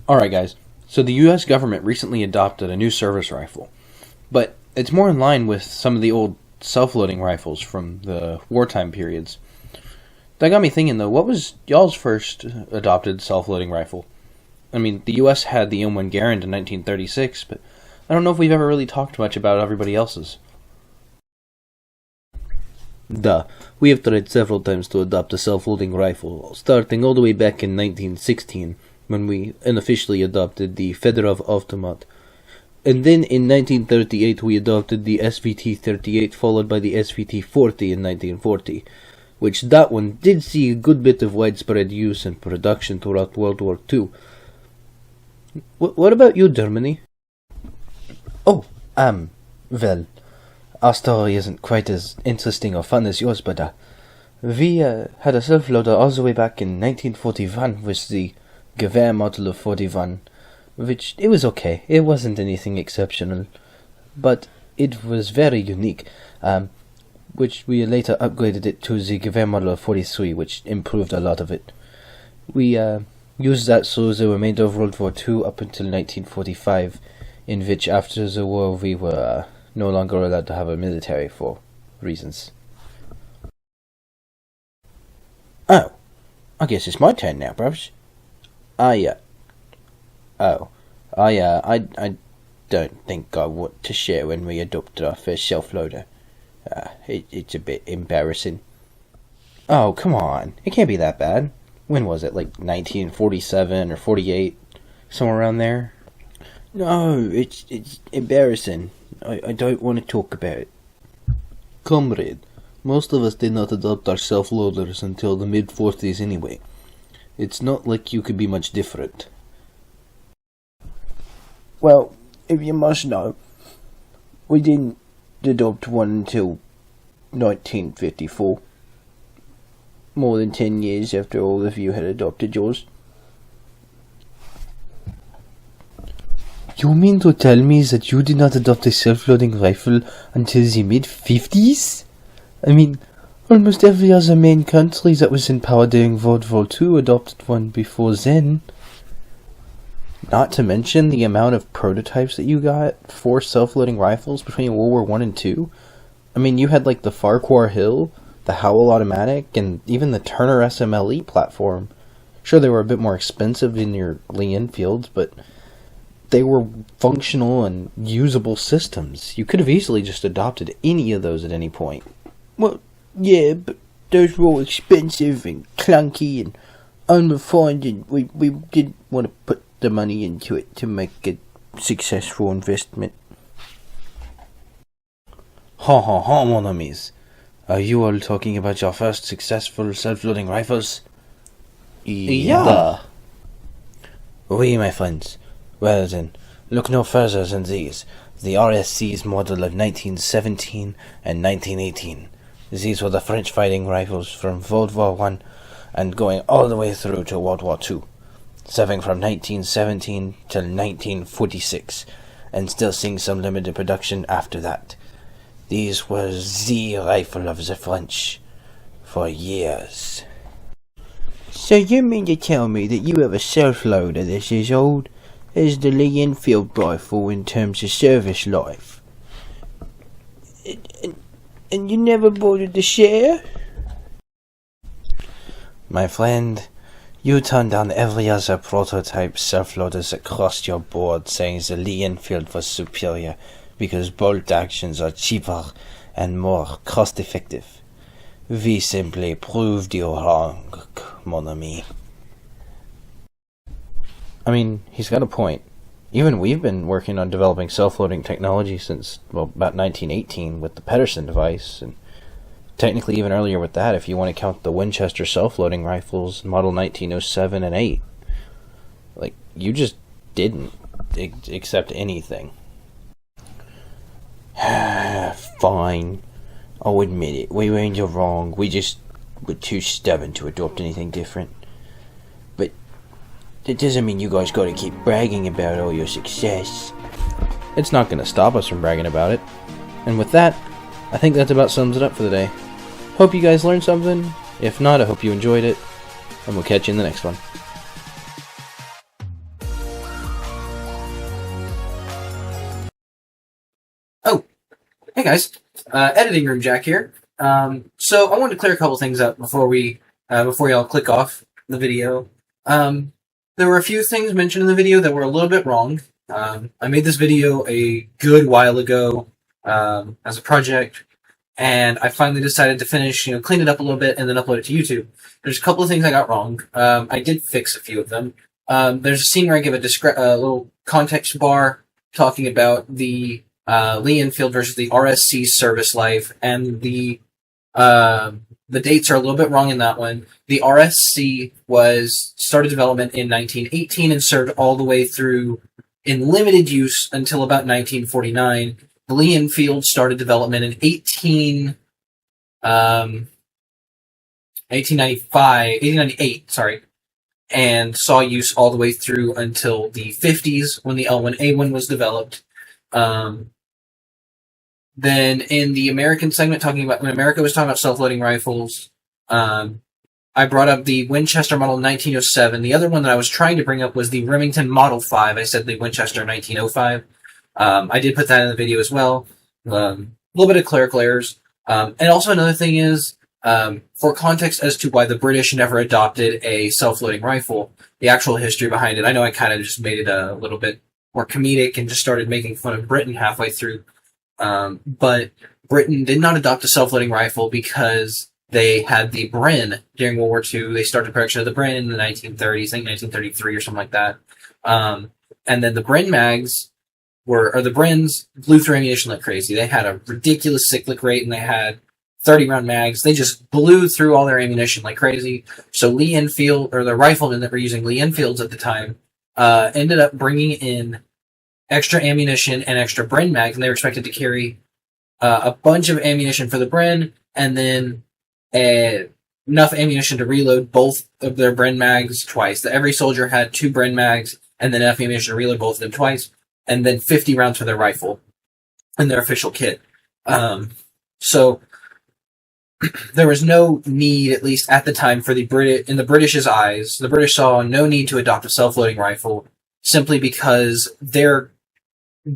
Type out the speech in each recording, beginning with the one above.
Alright guys, so the US government recently adopted a new service rifle, but it's more in line with some of the old self-loading rifles from the wartime periods. That got me thinking though, what was y'all's first adopted self-loading rifle? I mean, the US had the M1 Garand in 1936, but I don't know if we've ever really talked much about everybody else's. We have tried several times to adopt a self-loading rifle, starting all the way back in 1916, when we unofficially adopted the Fedorov Automat. And then in 1938 we adopted the SVT-38, followed by the SVT-40 in 1940, which that one did see a good bit of widespread use and production throughout World War II. What about you, Germany? Well, our story isn't quite as interesting or fun as yours, but we had a self-loader all the way back in 1941 with the Gewehr model of 41, which, it was okay. It wasn't anything exceptional, but it was very unique, which we later upgraded it to the Gewehr model of 43, which improved a lot of it. We used that through the remainder of World War II up until 1945, in which after the war we were no longer allowed to have a military for reasons. Oh, I guess it's my turn now, bruvs. I don't think I want to share when we adopted our first self-loader. It's a bit embarrassing. Oh, come on. It can't be that bad. When was it? Like 1947 or 48? Somewhere around there? No, it's embarrassing. I don't want to talk about it. Comrade, most of us did not adopt our self-loaders until the mid-40s anyway. It's not like you could be much different. Well, if you must know, we didn't adopt one until 1954. More than 10 years after all of you had adopted yours. You mean to tell me that you did not adopt a self-loading rifle until the mid-50s? I mean, almost every other main country that was in power during World War II adopted one before then. Not to mention the amount of prototypes that you got for self-loading rifles between World War I and II. I mean, you had like the Farquhar Hill, the Howell Automatic, and even the Turner SMLE platform. Sure, they were a bit more expensive than your Lee Enfields, but they were functional and usable systems. You could have easily just adopted any of those at any point. Well, yeah, but those were all expensive and clunky and unrefined, and we didn't want to put the money into it to make a successful investment. Ha, mon amis. Are you all talking about your first successful self-loading rifles? Yeah. Oui, my friends. Well then, look no further than these, the RSC's model of 1917 and 1918. These were the French fighting rifles from World War I and going all the way through to World War II, serving from 1917 till 1946, and still seeing some limited production after that. These were the rifle of the French for years. So you mean to tell me that you have a self-loader that's as old as the Lee Enfield rifle in terms of service life? And you never bothered to share? My friend, you turned down every other prototype self-loaders that crossed your board, saying the Lee Enfield was superior because bolt actions are cheaper and more cost-effective. We simply proved you wrong, mon ami. I mean, he's got a point. Even we've been working on developing self-loading technology since, well, about 1918 with the Pedersen device, and technically even earlier with that if you want to count the Winchester self-loading rifles, model 1907 and 8. Like, you just didn't accept anything. Fine. I'll admit it. We were in the wrong. We just were too stubborn to adopt anything different. But that doesn't mean you guys gotta keep bragging about all your success. It's not going to stop us from bragging about it. And with that, I think that about sums it up for the day. Hope you guys learned something. If not, I hope you enjoyed it. And we'll catch you in the next one. Hey guys, editing room Jack here. So I wanted to clear a couple things up before y'all click off the video. There were a few things mentioned in the video that were a little bit wrong. I made this video a good while ago as a project, and I finally decided to finish, clean it up a little bit, and then upload it to YouTube. There's a couple of things I got wrong. I did fix a few of them. There's a scene where I give a little context bar talking about the Lee Enfield versus the RSC service life, and the dates are a little bit wrong in that one. The RSC started development in 1918 and served all the way through in limited use until about 1949. The Lee Enfield started development in 1898, sorry, and saw use all the way through until the 50s when the L1A1 was developed. Then in the American segment, when America was talking about self-loading rifles, I brought up the Winchester Model 1907. The other one that I was trying to bring up was the Remington Model 5. I said the Winchester 1905. I did put that in the video as well. A little bit of clerical errors. And also another thing is, for context as to why the British never adopted a self-loading rifle, the actual history behind it. I know I kind of just made it a little bit more comedic and just started making fun of Britain halfway through. But Britain did not adopt a self-loading rifle because they had the Bren during World War II. They started production of the Bren in the 1930s, I think 1933 or something like that. And then the Bren mags the Brens blew through ammunition like crazy. They had a ridiculous cyclic rate, and they had 30-round mags. They just blew through all their ammunition like crazy. So Lee Enfield, or the riflemen that were using Lee Enfields at the time, ended up bringing in extra ammunition and extra Bren mags, and they were expected to carry a bunch of ammunition for the Bren, and then enough ammunition to reload both of their Bren mags twice. Every soldier had 2 Bren mags, and then enough ammunition to reload both of them twice, and then 50 rounds for their rifle in their official kit. So there was no need, at least at the time, for in the British's eyes, the British saw no need to adopt a self-loading rifle simply because their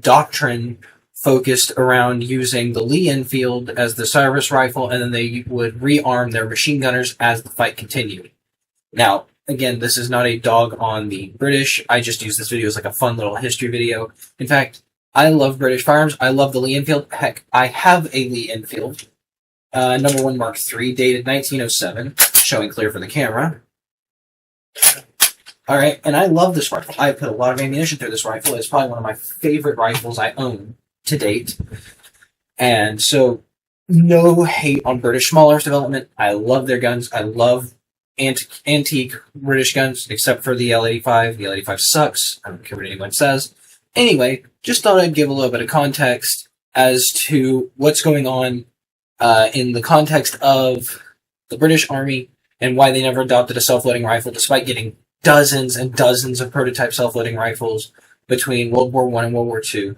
doctrine focused around using the Lee Enfield as the service rifle, and then they would rearm their machine gunners as the fight continued. Now, again, this is not a dog on the British. I just use this video as like a fun little history video. In fact, I love British firearms. I love the Lee Enfield. Heck, I have a Lee Enfield. Number 1 Mark III, dated 1907, showing clear for the camera. Alright, and I love this rifle. I put a lot of ammunition through this rifle. It's probably one of my favorite rifles I own to date. And so, no hate on British small arms development. I love their guns. I love antique British guns, except for the L85. The L85 sucks. I don't care what anyone says. Anyway, just thought I'd give a little bit of context as to what's going on in the context of the British Army and why they never adopted a self-loading rifle, despite getting dozens and dozens of prototype self-loading rifles between World War I and World War II.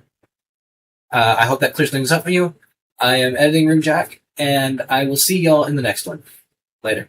I hope that clears things up for you. I am Editing Room Jack, and I will see y'all in the next one. Later.